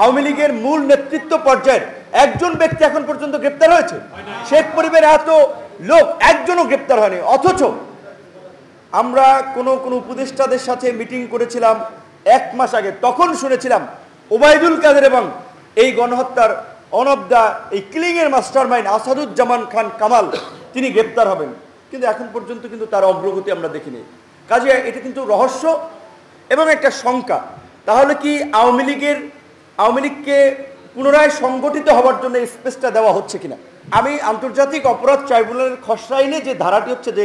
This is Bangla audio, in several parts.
আওয়ামী লীগের মূল নেতৃত্ব পর্যায়ের একজন ব্যক্তি এখন পর্যন্ত গ্রেপ্তার হয়েছে। শেখ পরিবারের এত লোক একজনও গ্রেপ্তার হয়নি। অথচ আমরা কোনো উপদেষ্টাদের সাথে মিটিং করেছিলাম 1 মাস আগে, তখন শুনেছিলাম ওবায়দুল কাদের এবং এই গণহত্যার অনবদা এই কিলিংয়ের মাস্টারমাইন্ড আসাদুজ্জামান খান কামাল তিনি গ্রেপ্তার হবেন, কিন্তু এখন পর্যন্ত কিন্তু তার অগ্রগতি আমরা দেখিনি। কাজে এটা কিন্তু রহস্য এবং একটা শঙ্কা। তাহলে কি আওয়ামী লীগকে পুনরায় সংগঠিত হওয়ার জন্য স্পেসটা দেওয়া হচ্ছে কিনা? আমি আন্তর্জাতিক অপরাধ ট্রাইব্যুনালের খসড়া আইনে যে ধারাটি হচ্ছে যে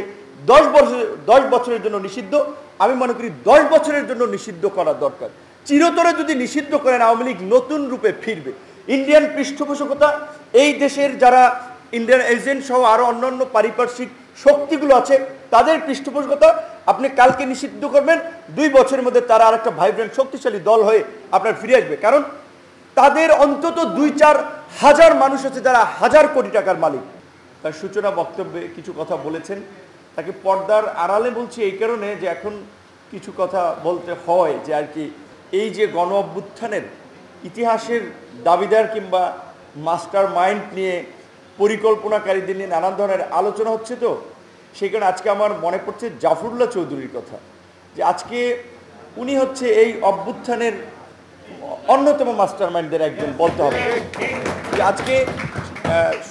10 বছরের জন্য নিষিদ্ধ, আমি মনে করি 10 বছরের জন্য নিষিদ্ধ করা দরকার। চিরতরে যদি নিষিদ্ধ করেন আওয়ামী লীগ নতুন রূপে ফিরবে। ইন্ডিয়ান পৃষ্ঠপোষকতা, এই দেশের যারা ইন্ডিয়ান এজেন্ট সহ আরও অন্যান্য পারিপার্শ্বিক শক্তিগুলো আছে তাদের পৃষ্ঠপোষকতা আপনি কালকে নিষিদ্ধ করবেন, 2 বছরের মধ্যে তারা আরেকটা ভাইব্রেন্ট শক্তিশালী দল হয়ে আপনার ফিরে আসবে। কারণ তাদের অন্তত 2-4 হাজার মানুষ আছে যারা 1000 কোটি টাকার মালিক। তার সূচনা বক্তব্যে কিছু কথা বলেছেন, তাকে পর্দার আড়ালে বলছি এই কারণে যে এখন কিছু কথা বলতে হয় যে আর কি এই যে গণ অভ্যুত্থানের ইতিহাসের দাবিদার কিংবা মাস্টার মাইন্ড নিয়ে পরিকল্পনাকারীদের নিয়ে নানান ধরনের আলোচনা হচ্ছে, তো সেই কারণে আজকে আমার মনে পড়ছে জাফরুল্লাহ চৌধুরীর কথা, যে আজকে উনি হচ্ছে এই অভ্যুত্থানের অন্যতম মাস্টার মাইন্ডদের একজন বলতে হবে। যে আজকে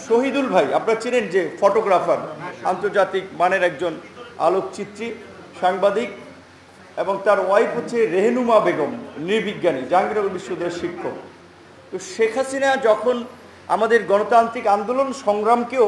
শহীদুল ভাই আপনারা চেনেন, যে ফটোগ্রাফার, আন্তর্জাতিক মানের একজন আলোকচিত্রী, সাংবাদিক, এবং তার ওয়াইফ হচ্ছে রেহনুমা বেগম, নৃবিজ্ঞানী, জাহাঙ্গীরনগর বিশ্ববিদ্যালয়ের শিক্ষক। তো শেখ হাসিনা যখন আমাদের গণতান্ত্রিক আন্দোলন সংগ্রামকেও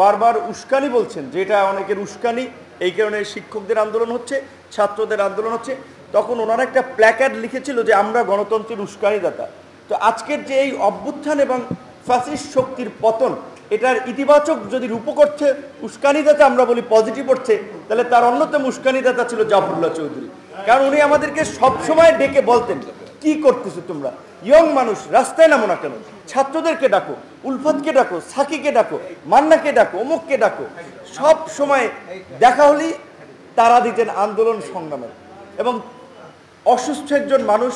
বারবার উস্কানি বলছেন, যেটা অনেকের উস্কানি, এই কারণে শিক্ষকদের আন্দোলন হচ্ছে, ছাত্রদের আন্দোলন হচ্ছে, তখন ওনারা একটা প্ল্যাকার্ড লিখেছিল যে আমরা গণতন্ত্রের উস্কানিদাতা। তো আজকের যে এই অভ্যুত্থান এবং ফ্যাসিস্ট শক্তির পতন, এটার ইতিবাচক যদি রূপক অর্থে উস্কানিদাতা আমরা বলি, পজিটিভ অর্থে, তাহলে তার অন্যতম উস্কানিদাতা ছিল জাফরুল্লাহ চৌধুরী। কারণ উনি আমাদেরকে সবসময় ডেকে বলতেন, কি করতেছো তোমরা, ইয়ং মানুষ, রাস্তায় নামো না কেন, ছাত্রদেরকে ডাকো, উলফাতকে ডাকো, সাকিকে ডাকো, মান্নাকে ডাকো, অমুককে ডাকো। সব সময় দেখা হলেই তারা দিতেন আন্দোলন সংগ্রামে। এবং অসুস্থ একজন মানুষ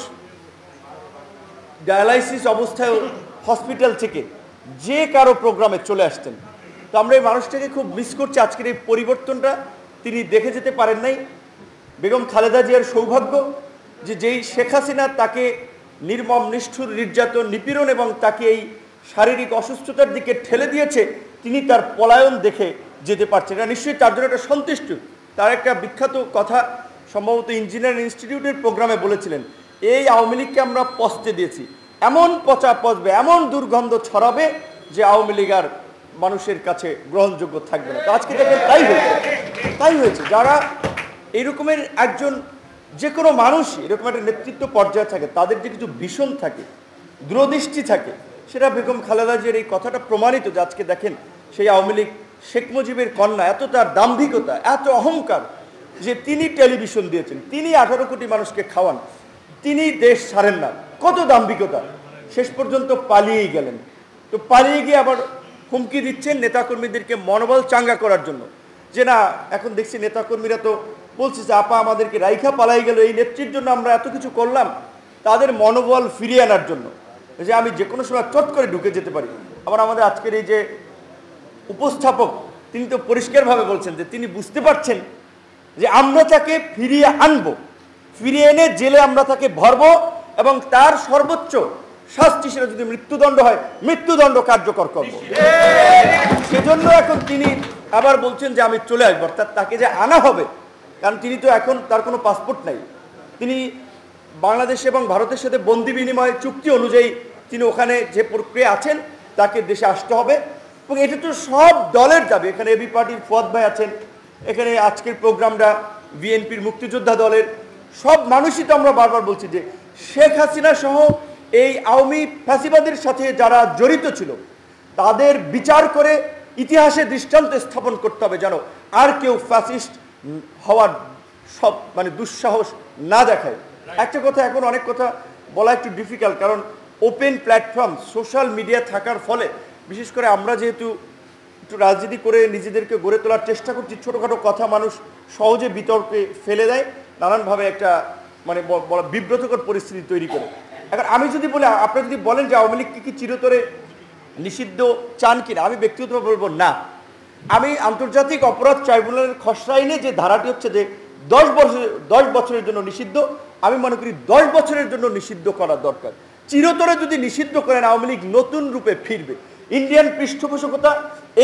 ডায়ালাইসিস অবস্থায় হসপিটাল থেকে যে কারো প্রোগ্রামে চলে আসতেন। তো আমরা এই মানুষটাকে খুব মিস করছি। আজকের এই পরিবর্তনটা তিনি দেখে যেতে পারেন নাই। বেগম খালেদা জিয়ার সৌভাগ্য যে যেই শেখ হাসিনা তাকে নির্মম নিষ্ঠুর নির্যাতন, নিপীড়ন এবং তাকে এই শারীরিক অসুস্থতার দিকে ঠেলে দিয়েছে, তিনি তার পলায়ন দেখে যেতে পারছেন। এটা নিশ্চয়ই তার জন্য একটা সন্তুষ্ট। তার একটা বিখ্যাত কথা সম্ভবত ইঞ্জিনিয়ারিং ইনস্টিটিউটের প্রোগ্রামে বলেছিলেন, এই আওয়ামী লীগকে আমরা পচতে দিয়েছি, এমন পচা পচবে, এমন দুর্গন্ধ ছড়াবে যে আওয়ামী লীগ আর মানুষের কাছে গ্রহণযোগ্য থাকবে না। তো আজকে দেখেন তাই হয়েছে। যারা এইরকমের একজন, যে কোনো মানুষই এরকম একটা নেতৃত্ব পর্যায়ে থাকে, তাদের যে কিছু ভীষণ থাকে, দূরদৃষ্টি থাকে, সেটা বেগম খালেদা জিয়ার এই কথাটা প্রমাণিত। যে আজকে দেখেন সেই আওয়ামী লীগ, শেখ মুজিবের কন্যা, এত তার দাম্ভিকতা, এত অহংকার যে তিনি টেলিভিশন দিয়েছেন, তিনি 18 কোটি মানুষকে খাওয়ান, তিনি দেশ ছাড়েন না, কত দাম্ভিকতা, শেষ পর্যন্ত পালিয়েই গেলেন। তো পালিয়ে গিয়ে আবার হুমকি দিচ্ছেন নেতাকর্মীদেরকে মনোবল চাঙ্গা করার জন্য, যে না এখন দেখছি নেতাকর্মীরা তো বলছে যে আপা আমাদেরকে রাইখা পালাই গেল, এই নেত্রীর জন্য আমরা এত কিছু করলাম, তাদের মনোবল ফিরিয়ে আনার জন্য, যে আমি যে কোনো সময় চট করে ঢুকে যেতে পারি। আবার আমাদের আজকের এই যে উপস্থাপক, তিনি তো পরিষ্কারভাবে বলছেন যে তিনি বুঝতে পারছেন যে আমরা তাকে ফিরিয়ে আনবো, ফিরিয়ে এনে জেলে আমরা তাকে ভরবো, এবং তার সর্বোচ্চ শাস্তি, সেটা যদি মৃত্যুদণ্ড হয়, মৃত্যুদণ্ড কার্যকর করব। সেজন্য এখন তিনি আবার বলছেন যে আমি চলে আসবো, অর্থাৎ তাকে যে আনা হবে, কারণ তিনি তো এখন তার কোনো পাসপোর্ট নাই, তিনি বাংলাদেশ এবং ভারতের সাথে বন্দি বিনিময় চুক্তি অনুযায়ী তিনি ওখানে যে প্রক্রিয়া আছেন, তাকে দেশে আসতে হবে। এবং এটা তো সব দলের দাবি। এখানে এবি পার্টির ফুয়াদ ভাই আছেন, এখানে আজকের প্রোগ্রামটা বিএনপির মুক্তিযোদ্ধা দলের সব মানুষই তো আমরা বারবার বলছি যে শেখ হাসিনা সহ এই আওয়ামী ফ্যাসিবাদের সাথে যারা জড়িত ছিল তাদের বিচার করে ইতিহাসে দৃষ্টান্ত স্থাপন করতে হবে, যেন আর কেউ ফ্যাসিস্ট হওয়ার সব দুঃসাহস না দেখায়। একটা কথা, এখন অনেক কথা বলা একটু ডিফিকাল্ট, কারণ ওপেন প্ল্যাটফর্ম, সোশ্যাল মিডিয়া থাকার ফলে, বিশেষ করে আমরা যেহেতু একটু রাজনীতি করে নিজেদেরকে গড়ে তোলার চেষ্টা করছি, ছোটোখাটো কথা মানুষ সহজে বিতর্কে ফেলে দেয়, নানানভাবে একটা বিব্রতকর পরিস্থিতি তৈরি করে। এখন আমি যদি বলি, আপনি যদি বলেন যে আওয়ামী লীগকে কি চিরতরে নিষিদ্ধ চান কিনা, আমি ব্যক্তিগতভাবে বলবো না। আমি আন্তর্জাতিক অপরাধ ট্রাইব্যুনালের খসড়া আইনে যে ধারাটি হচ্ছে যে 10 বছরের জন্য নিষিদ্ধ, আমি মনে করি 10 বছরের জন্য নিষিদ্ধ করা দরকার। চিরতরে যদি নিষিদ্ধ করেন আওয়ামী লীগ নতুন রূপে ফিরবে। ইন্ডিয়ান পৃষ্ঠপোষকতা,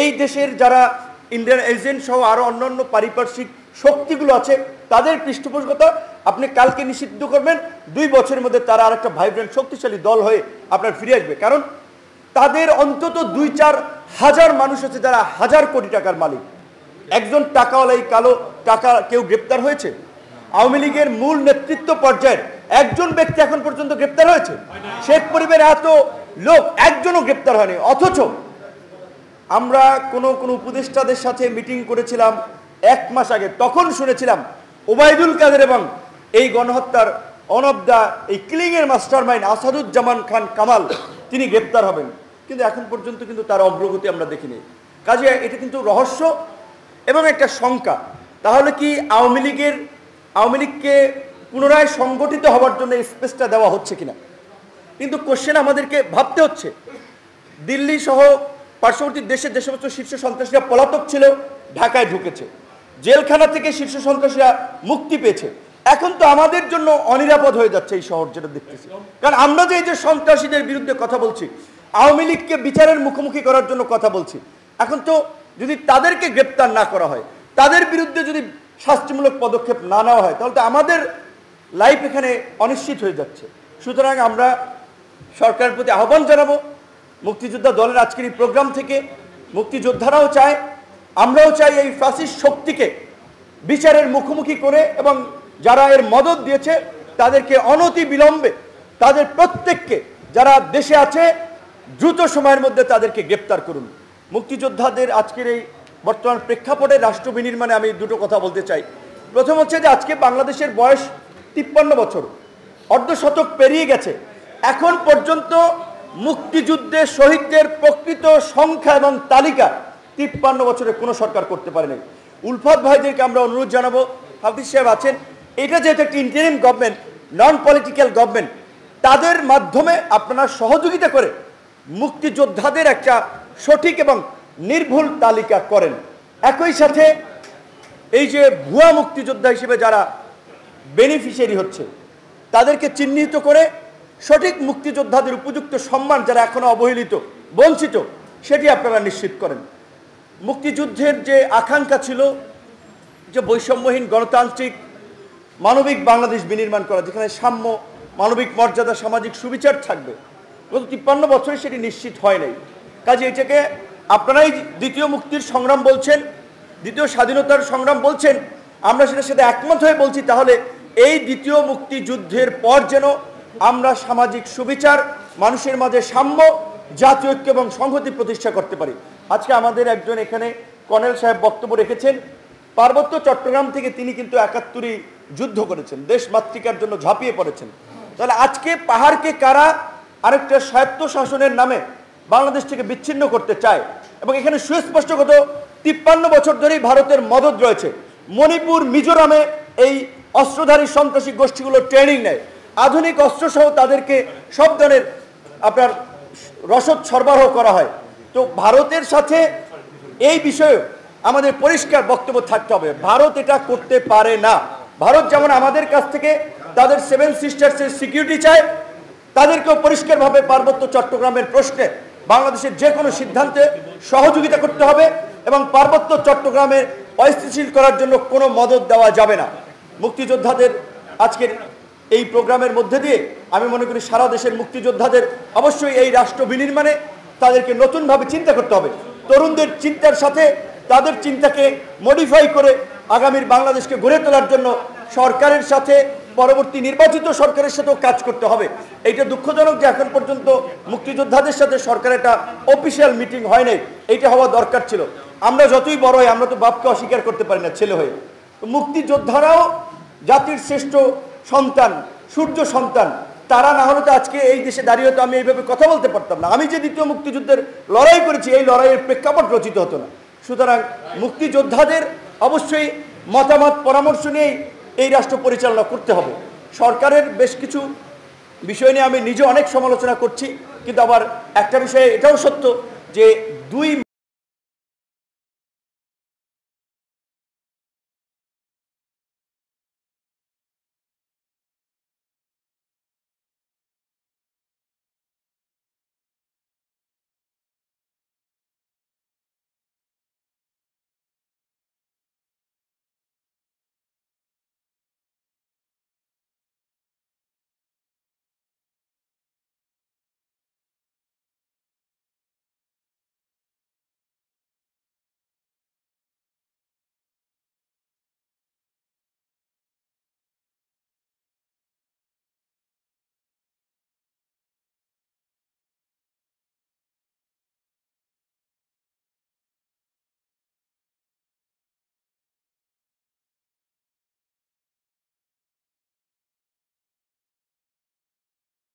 এই দেশের যারা ইন্ডিয়ান এজেন্ট সহ আরও অন্যান্য পারিপার্শ্বিক শক্তিগুলো আছে তাদের পৃষ্ঠপোষকতা আপনি কালকে নিষিদ্ধ করবেন, 2 বছরের মধ্যে তারা আর একটা ভাইব্রেন্ট শক্তিশালী দল হয়ে আপনার ফিরে আসবে। কারণ তাদের অন্তত 2-4 হাজার মানুষ আছে যারা হাজার কোটি টাকার মালিক। একজন টাকাওয়ালাই কালো টাকা কেউ গ্রেপ্তার হয়েছে? আওয়ামী লীগের মূল নেতৃত্ব পর্যায়ের একজন ব্যক্তি এখন পর্যন্ত গ্রেপ্তার হয়েছে? শেখ পরিবারের এত লোক, একজনও গ্রেপ্তার হয়নি। অথচ আমরা কোনো উপদেষ্টাদের সাথে মিটিং করেছিলাম 1 মাস আগে, তখন শুনেছিলাম ওবায়দুল কাদের এবং এই গণহত্যার অনবদা এই কিলিংয়ের মাস্টারমাইন্ড আসাদুজ্জামান খান কামাল তিনি গ্রেপ্তার হবেন, কিন্তু এখন পর্যন্ত কিন্তু তার অগ্রগতি আমরা দেখিনি। কাজে এটা কিন্তু রহস্য এবং একটা শঙ্কা। তাহলে কি আওয়ামী লীগকে পুনরায় সংগঠিত হওয়ার জন্য স্পেসটা দেওয়া হচ্ছে কিনা? কিন্তু কোশ্চেন আমাদেরকে ভাবতে হচ্ছে। দিল্লি সহ পার্শ্ববর্তী দেশের যে সমস্ত শীর্ষ সন্ত্রাসীরা পলাতক ছিল ঢাকায় ঢুকেছে, জেলখানা থেকে শীর্ষ সন্ত্রাসীরা মুক্তি পেয়েছে। এখন তো আমাদের জন্য অনিরাপদ হয়ে যাচ্ছে এই শহর, যেটা দেখতেছি। কারণ আমরা যে এই যে সন্ত্রাসীদের বিরুদ্ধে কথা বলছি, আওয়ামী লীগকে বিচারের মুখোমুখি করার জন্য কথা বলছি, এখন তো যদি তাদেরকে গ্রেপ্তার না করা হয়, তাদের বিরুদ্ধে যদি শাস্তিমূলক পদক্ষেপ না নেওয়া হয়, তাহলে তো আমাদের লাইফ এখানে অনিশ্চিত হয়ে যাচ্ছে। সুতরাং আমরা সরকারের প্রতি আহ্বান জানাবো, মুক্তিযোদ্ধা দলের আজকের এই প্রোগ্রাম থেকে মুক্তিযোদ্ধারাও চায়, আমরাও চাই এই ফ্যাসিস্ট শক্তিকে বিচারের মুখোমুখি করে এবং যারা এর মদত দিয়েছে তাদেরকে অনতি বিলম্বে, তাদের প্রত্যেককে যারা দেশে আছে দ্রুত সময়ের মধ্যে তাদেরকে গ্রেপ্তার করুন। মুক্তিযোদ্ধাদের আজকের এই বর্তমান প্রেক্ষাপটে রাষ্ট্র বিনির্মাণে আমি দুটো কথা বলতে চাই। প্রথম হচ্ছে যে আজকে বাংলাদেশের বয়স 53 বছর, অর্ধশতক পেরিয়ে গেছে। এখন পর্যন্ত মুক্তিযুদ্ধে শহীদদের প্রকৃত সংখ্যা এবং তালিকা 53 বছরে কোনো সরকার করতে পারেনি। উলফাত ভাইদেরকে আমরা অনুরোধ জানাবো, হাফিজ সাহেব আছেন, এটা যেহেতু একটা interim government, non political government, তাদের মাধ্যমে আপনারা সহযোগিতা করে মুক্তিযোদ্ধাদের একটা সঠিক এবং নির্ভুল তালিকা করেন। একই সাথে এই যে ভুয়া মুক্তিযোদ্ধা হিসেবে যারা বেনিফিশিয়ারি হচ্ছে তাদেরকে চিহ্নিত করে সঠিক মুক্তিযোদ্ধাদের উপযুক্ত সম্মান যারা এখনো অবহেলিত, বঞ্চিত, সেটি আপনারা নিশ্চিত করেন। মুক্তিযুদ্ধের যে আকাঙ্ক্ষা ছিল যে বৈষম্যহীন গণতান্ত্রিক মানবিক বাংলাদেশ বিনির্মাণ করা, যেখানে সাম্য, মানবিক মর্যাদা, সামাজিক সুবিচার থাকবে, গত 53 বছরে সেটি নিশ্চিত হয় নাই। কাজে এটাকে আপনারাই দ্বিতীয় মুক্তির সংগ্রাম বলছেন, দ্বিতীয় স্বাধীনতার সংগ্রাম বলছেন, আমরা সেটার সাথে একমত হয়ে বলছি। তাহলে এই দ্বিতীয় মুক্তিযুদ্ধের পর যেন আমরা সামাজিক সুবিচার, মানুষের মাঝে সাম্য, জাতীয় ঐক্য এবং সংহতি প্রতিষ্ঠা করতে পারি। আজকে আমাদের একজন এখানে কর্নেল সাহেব বক্তব্য রেখেছেন, পার্বত্য চট্টগ্রাম থেকে তিনি কিন্তু 71 যুদ্ধ করেছেন, দেশ মাতৃকার জন্য ঝাঁপিয়ে পড়েছেন। তাহলে আজকে পাহাড়কে কারা আরেকটা স্বায়ত্ত শাসনের নামে বাংলাদেশ থেকে বিচ্ছিন্ন করতে চায়? এবং এখানে সুস্পষ্ট গত 53 বছর ধরেই ভারতের মদদ রয়েছে। মণিপুর, মিজোরামে এই অস্ত্রধারী সন্ত্রাসী গোষ্ঠীগুলো ট্রেনিং নেয়, আধুনিক অস্ত্রসহ তাদেরকে সব ধরনের আপনার রসদ সরবরাহ করা হয়। তো ভারতের সাথে এই বিষয়ে আমাদের পরিষ্কার বক্তব্য থাকতে হবে, ভারত এটা করতে পারে না। ভারত যেমন আমাদের কাছ থেকে তাদের 7 সিস্টার্সের সিকিউরিটি চায়, তাদেরকেও পরিষ্কারভাবে পার্বত্য চট্টগ্রামের প্রশ্নে বাংলাদেশের যে কোনো সিদ্ধান্তে সহযোগিতা করতে হবে এবং পার্বত্য চট্টগ্রামের অস্থিতিশীল করার জন্য কোনো মদদ দেওয়া যাবে না। মুক্তিযোদ্ধাদের আজকের এই প্রোগ্রামের মধ্যে দিয়ে আমি মনে করি সারা দেশের মুক্তিযোদ্ধাদের অবশ্যই এই রাষ্ট্র বিনির্মাণে তাদেরকে নতুনভাবে চিন্তা করতে হবে। তরুণদের চিন্তার সাথে তাদের চিন্তাকে মডিফাই করে আগামীর বাংলাদেশকে গড়ে তোলার জন্য সরকারের সাথে, পরবর্তী নির্বাচিত সরকারের সাথেও কাজ করতে হবে। এইটা দুঃখজনক যে এখন পর্যন্ত মুক্তিযোদ্ধাদের সাথে সরকারের একটা অফিসিয়াল মিটিং হয় নাই, এইটা হওয়া দরকার ছিল। আমরা যতই বড় হই, আমরা তো বাপকে অস্বীকার করতে পারি না ছেলে হয়ে। মুক্তিযোদ্ধারাও জাতির শ্রেষ্ঠ সন্তান, সূর্য সন্তান, তারা না হলে তো আজকে এই দেশে দাঁড়িয়ে তো আমি এইভাবে কথা বলতে পারতাম না। আমি যে দ্বিতীয় মুক্তিযুদ্ধের লড়াই করেছি, এই লড়াইয়ের প্রেক্ষাপট রচিত হতো না। সুতরাং মুক্তিযোদ্ধাদের অবশ্যই মতামত, পরামর্শ নিয়েই এই রাষ্ট্র পরিচালনা করতে হবে। সরকারের বেশ কিছু বিষয় নিয়ে আমি নিজে অনেক সমালোচনা করছি, কিন্তু আবার একটা বিষয়ে এটাও সত্য যে 2